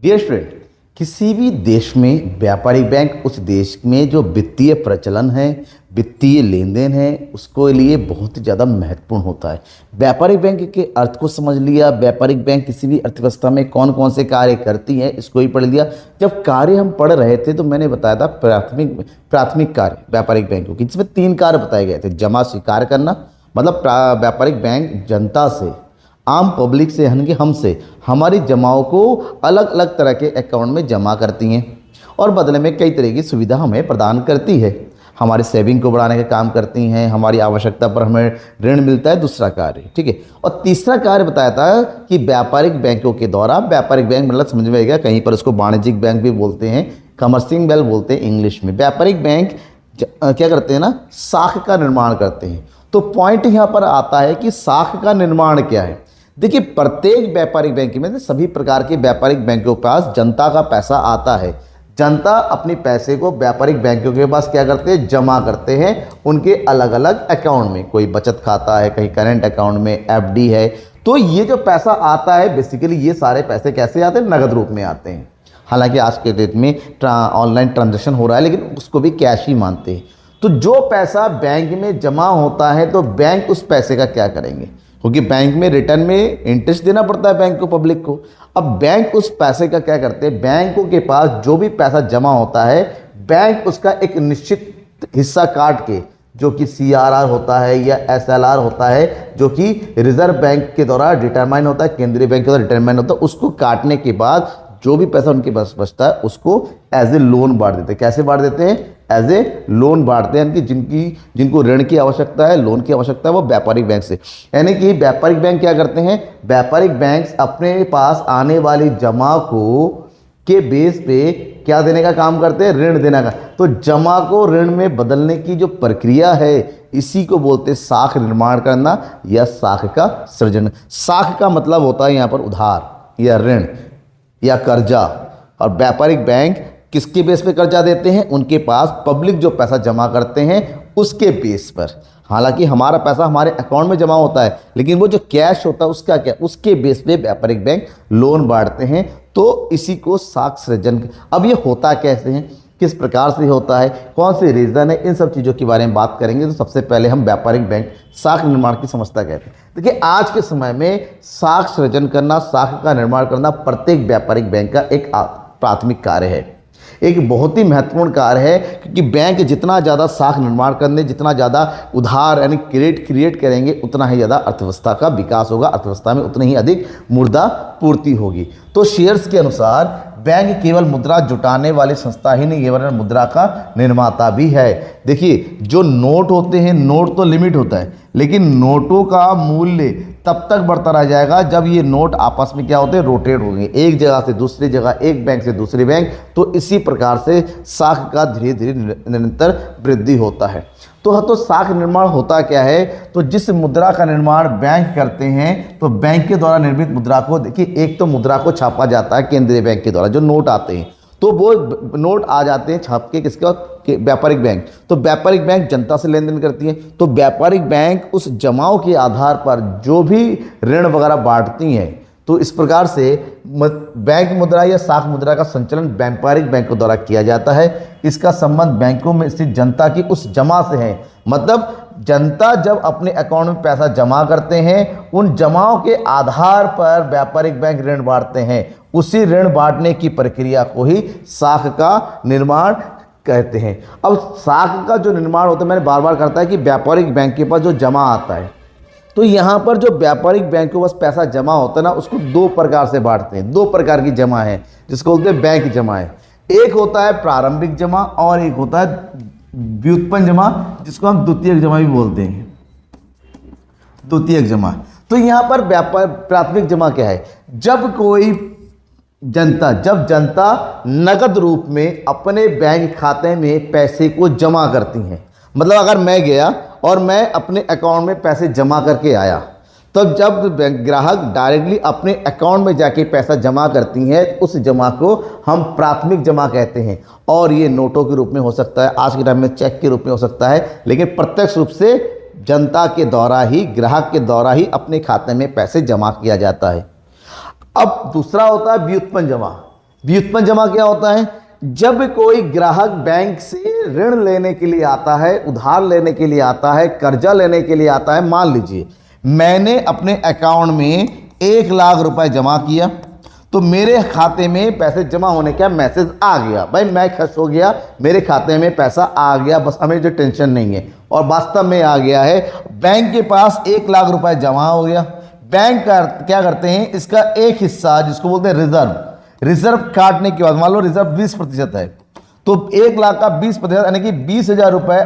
Dear student, किसी भी देश में व्यापारिक बैंक उस देश में जो वित्तीय प्रचलन है, वित्तीय लेन देन है, उसको लिए बहुत ज़्यादा महत्वपूर्ण होता है। व्यापारिक बैंक के अर्थ को समझ लिया, व्यापारिक बैंक किसी भी अर्थव्यवस्था में कौन कौन से कार्य करती है इसको ही पढ़ लिया। जब कार्य हम पढ़ रहे थे तो मैंने बताया था प्राथमिक कार्य व्यापारिक बैंकों की, जिसमें 3 कार्य बताए गए थे। जमा स्वीकार करना, मतलब व्यापारिक बैंक जनता से, आम पब्लिक से यानी कि हमसे हमारी जमाओं को अलग अलग तरह के अकाउंट में जमा करती हैं और बदले में कई तरह की सुविधा हमें प्रदान करती है। हमारे सेविंग को बढ़ाने का काम करती हैं, हमारी आवश्यकता पर हमें ऋण मिलता है, दूसरा कार्य, ठीक है। और तीसरा कार्य बताया था कि व्यापारिक बैंकों के द्वारा, व्यापारिक बैंक मतलब समझ में आएगा, कहीं पर उसको वाणिज्यिक बैंक भी बोलते हैं, कमर्शियल बैंक बोलते हैं इंग्लिश में। व्यापारिक बैंक क्या करते हैं ना, साख का निर्माण करते हैं। तो पॉइंट यहाँ पर आता है कि साख का निर्माण क्या है। देखिए, प्रत्येक व्यापारिक बैंक में सभी प्रकार के व्यापारिक बैंकों के पास जनता का पैसा आता है। जनता अपने पैसे को व्यापारिक बैंकों के पास क्या करते हैं, जमा करते हैं उनके अलग अलग अकाउंट में। कोई बचत खाता है, कहीं करंट अकाउंट में, एफडी है। तो ये जो पैसा आता है, बेसिकली ये सारे पैसे कैसे आते हैं, नगद रूप में आते हैं। हालांकि आज के डेट में ऑनलाइन ट्रांजेक्शन हो रहा है, लेकिन उसको भी कैश ही मानते हैं। तो जो पैसा बैंक में जमा होता है तो बैंक उस पैसे का क्या करेंगे, क्योंकि बैंक में रिटर्न में इंटरेस्ट देना पड़ता है बैंक को, पब्लिक को। अब बैंक उस पैसे का क्या करते हैं, बैंकों के पास जो भी पैसा जमा होता है, बैंक उसका एक निश्चित हिस्सा काट के, जो कि CRR होता है या SLR होता है, जो कि रिजर्व बैंक के द्वारा डिटरमाइन होता है, केंद्रीय बैंक के द्वारा डिटरमाइन होता है, उसको काटने के बाद जो भी पैसा उनके पास बचता है उसको एज ए लोन बांट देते हैं। कैसे बांट देते हैं, एज ए लोन बांटते हैं। यानी जिनको ऋण की आवश्यकता है, लोन की आवश्यकता है, वो व्यापारिक बैंक से, यानी कि व्यापारिक बैंक क्या करते हैं, व्यापारिक बैंक अपने पास आने वाली जमा को के बेस पे क्या देने का काम करते हैं, ऋण देने का। तो जमा को ऋण में बदलने की जो प्रक्रिया है, इसी को बोलते हैं साख निर्माण करना या साख का सृजन। साख का मतलब होता है यहाँ पर उधार या ऋण या कर्जा। और व्यापारिक बैंक किसके बेस पे कर्जा देते हैं, उनके पास पब्लिक जो पैसा जमा करते हैं उसके बेस पर। हालांकि हमारा पैसा हमारे अकाउंट में जमा होता है, लेकिन वो जो कैश होता है उसका क्या, उसके बेस पे व्यापारिक बैंक लोन बांटते हैं। तो इसी को साख सृजन। अब ये होता कैसे है, किस प्रकार से होता है, कौन से रीज़न है, इन सब चीज़ों के बारे में बात करेंगे। तो सबसे पहले हम व्यापारिक बैंक साख निर्माण की समझता कहते हैं। देखिए, आज के समय में साख सृजन करना, साख का निर्माण करना प्रत्येक व्यापारिक बैंक का एक प्राथमिक कार्य है, एक बहुत ही महत्वपूर्ण कार्य है। क्योंकि बैंक जितना ज़्यादा साख निर्माण करने, जितना ज़्यादा उधार यानी क्रिएट करेंगे, उतना ही ज़्यादा अर्थव्यवस्था का विकास होगा, अर्थव्यवस्था में उतनी ही अधिक मुद्रा पूर्ति होगी। तो शेयर्स के अनुसार बैंक केवल मुद्रा जुटाने वाली संस्था ही नहीं, केवल मुद्रा का निर्माता भी है। देखिए, जो नोट होते हैं, नोट तो लिमिट होता है, लेकिन नोटों का मूल्य तब तक बढ़ता रह जाएगा जब ये नोट आपस में क्या होते हैं, रोटेट होंगे, एक जगह से दूसरी जगह, एक बैंक से दूसरी बैंक। तो इसी प्रकार से साख का धीरे धीरे निरंतर वृद्धि होता है। तो साख निर्माण होता क्या है, तो जिस मुद्रा का निर्माण बैंक करते हैं, तो बैंक के द्वारा निर्मित मुद्रा को, देखिए, एक तो मुद्रा को छापा जाता है केंद्रीय बैंक के द्वारा, जो नोट आते हैं, तो वो नोट आ जाते हैं छाप के किसके, व्यापारिक बैंक। तो व्यापारिक बैंक जनता से लेन देन करती है। तो व्यापारिक बैंक उस जमाओं के आधार पर जो भी ऋण वगैरह बांटती हैं। तो इस प्रकार से बैंक मुद्रा या साख मुद्रा का संचालन व्यापारिक बैंकों द्वारा किया जाता है। इसका संबंध बैंकों में स्थित जनता की उस जमा से है। मतलब जनता जब अपने अकाउंट में पैसा जमा करते हैं, उन जमाओं के आधार पर व्यापारिक बैंक ऋण बांटते हैं। उसी ऋण बांटने की प्रक्रिया को ही साख का निर्माण कहते हैं। अब साख का जो निर्माण होता है, मैंने बार बार करता है कि व्यापारिक बैंक के पास जो जमा आता है, तो यहाँ पर जो व्यापारिक बैंक के पास पैसा जमा होता है ना, उसको 2 प्रकार से बांटते हैं। 2 प्रकार की जमा है, जिसको बोलते हैं बैंक जमा है। एक होता है प्रारंभिक जमा और एक होता है व्युत्पन्न जमा, जिसको हम द्वितीयक जमा भी बोलते हैं, द्वितीयक जमा। तो यहाँ पर प्राथमिक जमा क्या है, जब जनता नगद रूप में अपने बैंक खाते में पैसे को जमा करती हैं। मतलब अगर मैं गया और मैं अपने अकाउंट में पैसे जमा करके आया, तब जब ग्राहक डायरेक्टली अपने अकाउंट में जाके पैसा जमा करती हैं, उस जमा को हम प्राथमिक जमा कहते हैं। और ये नोटों के रूप में हो सकता है, आज के टाइम में चेक के रूप में हो सकता है, लेकिन प्रत्यक्ष रूप से जनता के द्वारा ही, ग्राहक के द्वारा ही अपने खाते में पैसे जमा किया जाता है। अब दूसरा होता है व्युत्पन्न जमा। व्युत्पन्न जमा क्या होता है? जब कोई ग्राहक बैंक से ऋण लेने के लिए आता है, उधार लेने के लिए आता है, कर्जा लेने के लिए आता है, मान लीजिए मैंने अपने अकाउंट में 1,00,000 रुपए जमा किया, तो मेरे खाते में पैसे जमा होने का मैसेज आ गया, भाई मैं खुश हो गया, मेरे खाते में पैसा आ गया, बस हमें जो टेंशन नहीं है, और वास्तव में आ गया है। बैंक के पास 1,00,000 रुपए जमा हो गया। बैंक क्या करते हैं, इसका एक हिस्सा जिसको बोलते हैं रिजर्व काटने के बाद, मान लो रिजर्व 20% है, तो 1,00,000 का 20% यानी कि 20,000 रुपए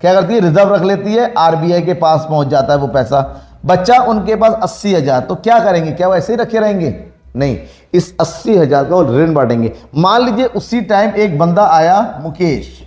क्या करती है, रिजर्व रख लेती है, आरबीआई के पास पहुंच जाता है वो पैसा। बच्चा उनके पास 80,000, तो क्या करेंगे, क्या वो ऐसे ही रखे रहेंगे? नहीं, इस 80,000 का वो ऋण बांटेंगे। मान लीजिए उसी टाइम एक बंदा आया, मुकेश।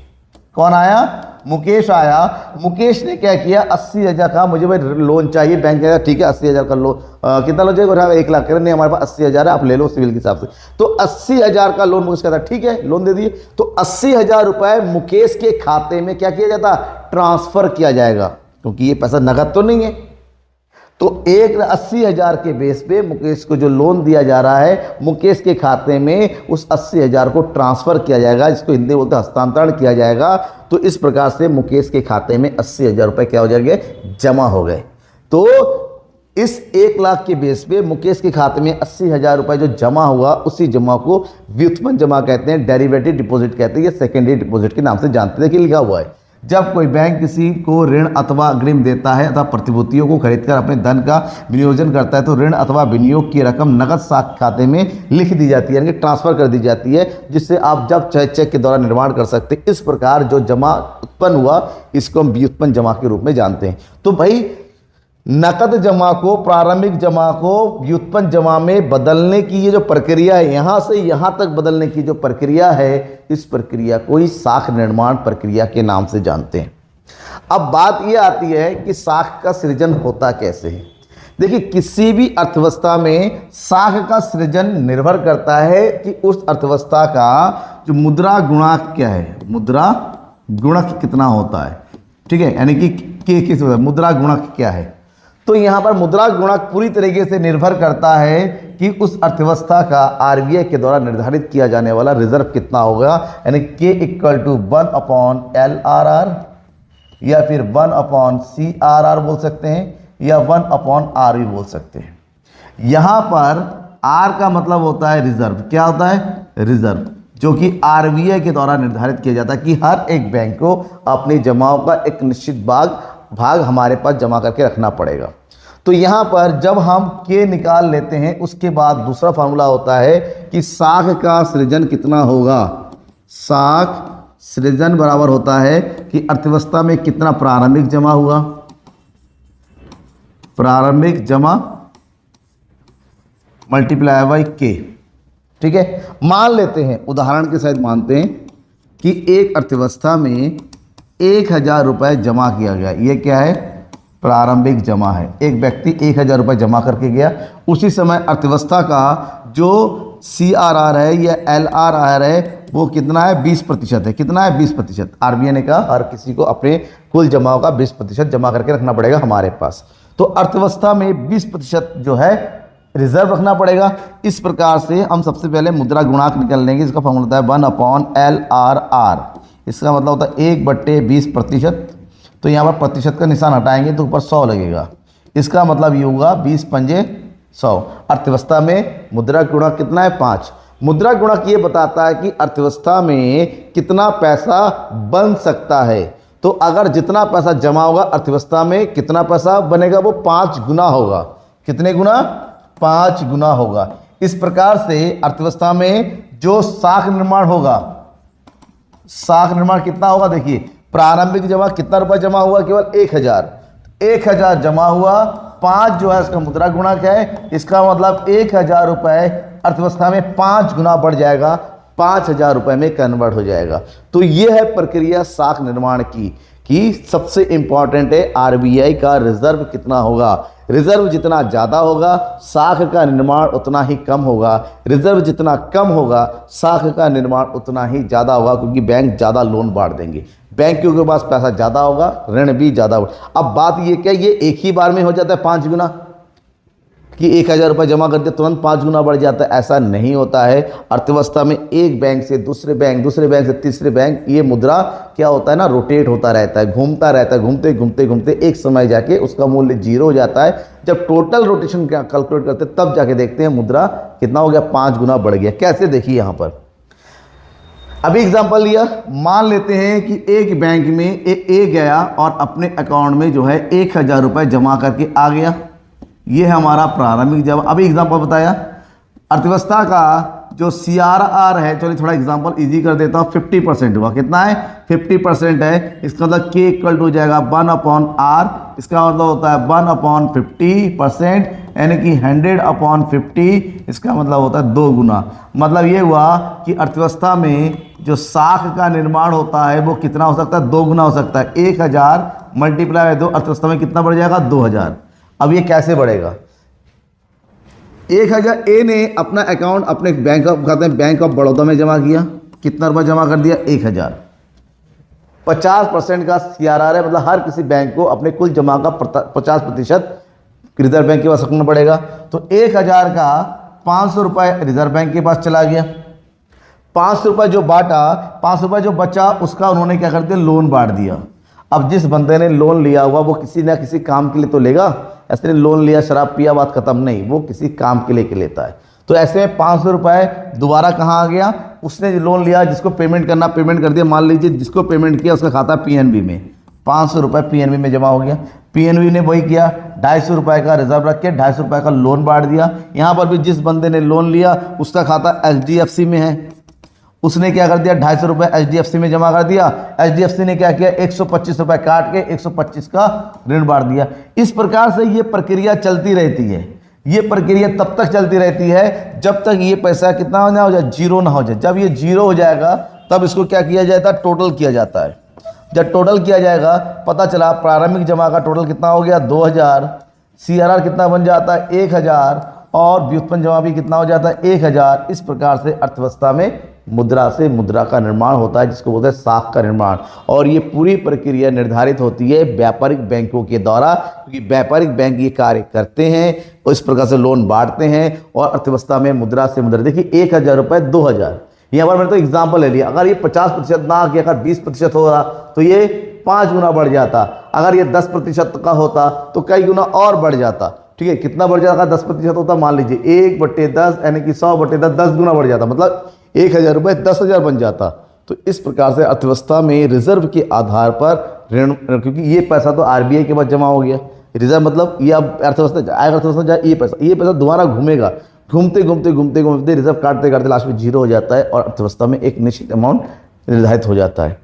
कौन आया? मुकेश आया। मुकेश ने क्या किया, 80,000 का मुझे भाई लोन चाहिए। बैंक कह ठीक है 80,000 का लोन कितना लो जाएगा? 1,00,000 करें, नहीं हमारे पास 80,000 है, आप ले लो सिविल के हिसाब से। तो 80,000 का लोन मुकेश कहता ठीक है, लोन दे दिए। तो 80,000 रुपए मुकेश के खाते में क्या किया जाता? ट्रांसफर किया जाएगा, क्योंकि ये पैसा नगद तो नहीं है। तो 80,000 के बेस पे मुकेश को जो लोन दिया जा रहा है, मुकेश के खाते में उस 80,000 को ट्रांसफर किया जाएगा, जिसको हिंदी बोलते हैं हस्तांतरण किया जाएगा। तो इस प्रकार से मुकेश के खाते में 80,000 रुपए क्या हो जाएंगे? जमा हो गए। तो इस 1,00,000 के बेस पे मुकेश के खाते में 80,000 रुपए जो जमा हुआ, उसी जमा को व्युत्पन्न जमा कहते हैं, डेरिवेटिव डिपॉजिट कहते हैं, या सेकेंडरी डिपॉजिट के नाम से जानते हैं। देखिए लिखा हुआ है, जब कोई बैंक किसी को ऋण अथवा अग्रिम देता है अथवा प्रतिभूतियों को खरीदकर अपने धन का विनियोजन करता है, तो ऋण अथवा विनियोग की रकम नगद साख खाते में लिख दी जाती है, यानी कि ट्रांसफर कर दी जाती है, जिससे आप जब चेक के द्वारा निर्माण कर सकते हैं। इस प्रकार जो जमा उत्पन्न हुआ, इसको हम व्युत्पन्न जमा के रूप में जानते हैं। तो भाई नकद जमा को, प्रारंभिक जमा को व्युत्पन्न जमा में बदलने की ये जो प्रक्रिया है, यहां से यहां तक बदलने की जो प्रक्रिया है, इस प्रक्रिया को ही साख निर्माण प्रक्रिया के नाम से जानते हैं। अब बात ये आती है कि साख का सृजन होता कैसे है। देखिए, किसी भी अर्थव्यवस्था में साख का सृजन निर्भर करता है कि उस अर्थव्यवस्था का जो मुद्रा गुणांक क्या है, मुद्रा गुणक कितना होता है, ठीक है, यानी कि किस मुद्रा गुणक क्या है। तो यहाँ पर मुद्रा गुणक पूरी तरीके से निर्भर करता है कि उस अर्थव्यवस्था का आरबीआई के द्वारा निर्धारित किया जाने वाला रिजर्व कितना होगा, यानी K = 1/LRR, या फिर 1/CRR बोल सकते हैं, या 1/R भी बोल सकते हैं। यहाँ पर R का मतलब होता है रिजर्व। क्या होता है? रिजर्व, जो कि आरबीआई के द्वारा निर्धारित किया जाता है कि हर एक बैंक को अपनी जमाओं का एक निश्चित भाग हमारे पास जमा करके रखना पड़ेगा। तो यहाँ पर जब हम K निकाल लेते हैं, उसके बाद दूसरा फार्मूला होता है कि साख का सृजन कितना होगा। साख सृजन बराबर होता है कि अर्थव्यवस्था में कितना प्रारंभिक जमा हुआ, प्रारंभिक जमा मल्टीप्लाई बाई K, ठीक है। मान लेते हैं, उदाहरण के साथ मानते हैं कि एक अर्थव्यवस्था में 1,000 रुपये जमा किया गया। ये क्या है? प्रारंभिक जमा है। एक व्यक्ति 1,000 रुपये जमा करके गया, उसी समय अर्थव्यवस्था का जो CRR है या LRR है वो कितना है? 20% है। कितना है? 20%। आरबीआई ने कहा हर किसी को अपने कुल जमाओं का 20% जमा करके रखना पड़ेगा हमारे पास। तो अर्थव्यवस्था में 20% जो है रिजर्व रखना पड़ेगा। इस प्रकार से हम सबसे पहले मुद्रा गुणांक निकाल लेंगे। इसका फॉर्मूला होता है 1/LRR। इसका मतलब होता है 1/20%। तो यहाँ पर प्रतिशत का निशान हटाएंगे तो ऊपर 100 लगेगा। इसका मतलब ये होगा 20×100। अर्थव्यवस्था में मुद्रा गुणक कितना है? 5। मुद्रा गुणक ये बताता है कि अर्थव्यवस्था में कितना पैसा बन सकता है। तो अगर जितना पैसा जमा होगा अर्थव्यवस्था में, कितना पैसा बनेगा? वो 5 गुना होगा। कितने गुना? 5 गुना होगा। इस प्रकार से अर्थव्यवस्था में जो साख निर्माण होगा, साख निर्माण कितना होगा? देखिए, प्रारंभिक जमा कितना रुपया जमा हुआ? केवल 1,000। 1,000 जमा हुआ, 5 जो है इसका मुद्रा गुणक है। इसका मतलब 1,000 रुपये अर्थव्यवस्था में 5 गुना बढ़ जाएगा, 5,000 रुपये में कन्वर्ट हो जाएगा। तो ये है प्रक्रिया साख निर्माण की, कि सबसे इंपॉर्टेंट है आरबीआई का रिजर्व कितना होगा। रिजर्व जितना ज़्यादा होगा, साख का निर्माण उतना ही कम होगा। रिजर्व जितना कम होगा, साख का निर्माण उतना ही ज़्यादा होगा, क्योंकि बैंक ज़्यादा लोन बांट देंगे। बैंकों के पास पैसा ज़्यादा होगा, ऋण भी ज़्यादा होगा। अब बात ये क्या, ये एक ही बार में हो जाता है 5 गुना? कि 1,000 रुपये जमा करते तुरंत 5 गुना बढ़ जाता है, ऐसा नहीं होता है। अर्थव्यवस्था में एक बैंक से दूसरे बैंक से तीसरे बैंक, ये मुद्रा क्या होता है ना, रोटेट होता रहता है, घूमता रहता है, घूमते घूमते घूमते एक समय जाके उसका मूल्य 0 हो जाता है। जब टोटल रोटेशन क्या कैलकुलेट करते हैं तब जाके देखते हैं मुद्रा कितना हो गया, 5 गुना बढ़ गया। कैसे, देखिए यहाँ पर अभी एग्जाम्पल लिया, मान लेते हैं कि एक बैंक में ए गया और अपने अकाउंट में जो है 1,000 रुपये जमा करके आ गया। ये है हमारा प्रारंभिक जमा। अभी एग्जाम्पल बताया, अर्थव्यवस्था का जो CRR है, चलिए थोड़ा एग्जाम्पल इजी कर देता हूँ, 50% हुआ। कितना है, 50% है। इसका मतलब K इक्वल टू हो जाएगा 1/R, इसका मतलब होता है 1/50%, यानी कि 100/50, इसका मतलब होता है 2 गुना। मतलब ये हुआ कि अर्थव्यवस्था में जो साख का निर्माण होता है वो कितना हो सकता है, 2 गुना हो सकता है। 1,000 मल्टीप्लाई 2, अर्थव्यवस्था में कितना बढ़ जाएगा, 2,000। अब ये कैसे बढ़ेगा, 1,000 ए ने अपना अकाउंट अपने बैंक ऑफ बड़ौदा में जमा किया, कितना रुपया जमा कर दिया, 1,000। 50% का CRR है, मतलब हर किसी बैंक को अपने कुल जमा का 50% रिजर्व बैंक के पास रखना पड़ेगा। तो 1,000 का 500 रुपये रिजर्व बैंक के पास चला गया। 500 रुपये जो बांटा, 500 रुपये जो बचा उसका उन्होंने क्या कर दिया, लोन बांट दिया। अब जिस बंदे ने लोन लिया हुआ वो किसी ना किसी काम के लिए तो लेगा, ऐसे ने लोन लिया शराब पिया बात खत्म नहीं, वो किसी काम के लिए लेता है। तो ऐसे में 500 रुपये दोबारा कहाँ आ गया, उसने लोन लिया जिसको पेमेंट करना पेमेंट कर दिया। मान लीजिए जिसको पेमेंट किया उसका खाता PNB में, 500 रुपये PNB में जमा हो गया। PNB ने वही किया, 250 रुपये का रिजर्व रख के 250 रुपये का लोन बांट दिया। यहाँ पर भी जिस बंदे ने लोन लिया उसका खाता HDFC में है, उसने क्या कर दिया, 250 रुपये HDFC में जमा कर दिया। HDFC ने क्या किया, 125 रुपये काट के 125 का ऋण बांट दिया। इस प्रकार से ये प्रक्रिया चलती रहती है। ये प्रक्रिया तब तक चलती रहती है जब तक ये पैसा कितना ना हो जाए, 0 ना हो जाए। जब ये 0 हो जाएगा तब इसको क्या किया जाता है, टोटल किया जाता है। जब टोटल किया जाएगा पता चला प्रारंभिक जमा का टोटल कितना हो गया, 2,000। CRR कितना बन जाता है, 1,000, और व्युत्पन्न जमा भी कितना हो जाता है, 1,000। इस प्रकार से अर्थव्यवस्था में मुद्रा से मुद्रा का निर्माण होता है, जिसको बोलते हैं साख का निर्माण। और ये पूरी प्रक्रिया निर्धारित होती है व्यापारिक बैंकों के द्वारा, क्योंकि व्यापारिक बैंक ये कार्य करते हैं और इस प्रकार से लोन बांटते हैं और अर्थव्यवस्था में मुद्रा से मुद्रा। देखिए 1,000 रुपये 2,000, यहाँ पर मैंने तो एग्जाम्पल ले लिया। अगर ये 50% ना किया, अगर 20% हो रहा तो ये 5 गुना बढ़ जाता। अगर ये 10% का होता तो कई गुना और बढ़ जाता। ठीक है, कितना बढ़ जाता, 10% होता, मान लीजिए 1/10 यानी कि 100/10, 10 गुना बढ़ जाता। मतलब 1,000 रुपये 10,000 बन जाता। तो इस प्रकार से अर्थव्यवस्था में रिजर्व के आधार पर ऋण, क्योंकि ये पैसा तो RBI के पास जमा हो गया, रिजर्व मतलब ये अब अर्थव्यवस्था आएगा, अर्थव्यवस्था जाए, ये पैसा दोबारा घूमेगा, घूमते घूमते घूमते घूमते रिजर्व काटते काटते लास्ट में 0 हो जाता है और अर्थव्यवस्था में एक निश्चित अमाउंट निर्धारित हो जाता है।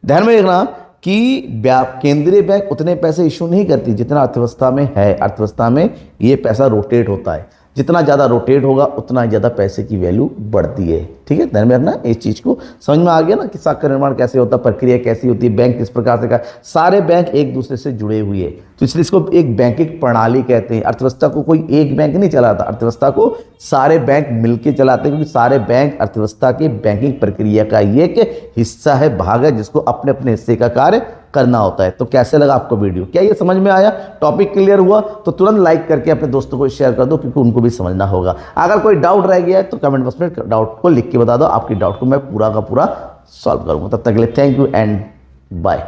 ध्यान में रखना कि केंद्रीय बैंक उतने पैसे इशू नहीं करती जितना अर्थव्यवस्था में है। अर्थव्यवस्था में ये पैसा रोटेट होता है, जितना ज़्यादा रोटेट होगा उतना ज़्यादा पैसे की वैल्यू बढ़ती है। ठीक है, ध्यान में रखना, इस चीज़ को समझ में आ गया ना कि साख का निर्माण कैसे होता है, प्रक्रिया कैसी होती है, बैंक किस प्रकार से का, सारे बैंक एक दूसरे से जुड़े हुए हैं। तो इसलिए इसको एक बैंकिंग प्रणाली कहते हैं। अर्थव्यवस्था को कोई एक बैंक नहीं चलाता, अर्थव्यवस्था को सारे बैंक मिलकर चलाते हैं, क्योंकि सारे बैंक अर्थव्यवस्था की बैंकिंग प्रक्रिया का एक हिस्सा है, भाग है, जिसको अपने अपने हिस्से का कार्य करना होता है। तो कैसे लगा आपको वीडियो, क्या ये समझ में आया, टॉपिक क्लियर हुआ? तो तुरंत लाइक करके अपने दोस्तों को शेयर कर दो, क्योंकि उनको भी समझना होगा। अगर कोई डाउट रह गया है तो कमेंट बॉक्स में डाउट को लिख के बता दो, आपकी डाउट को मैं पूरा का पूरा सॉल्व करूंगा। तब तक के लिए थैंक यू एंड बाय।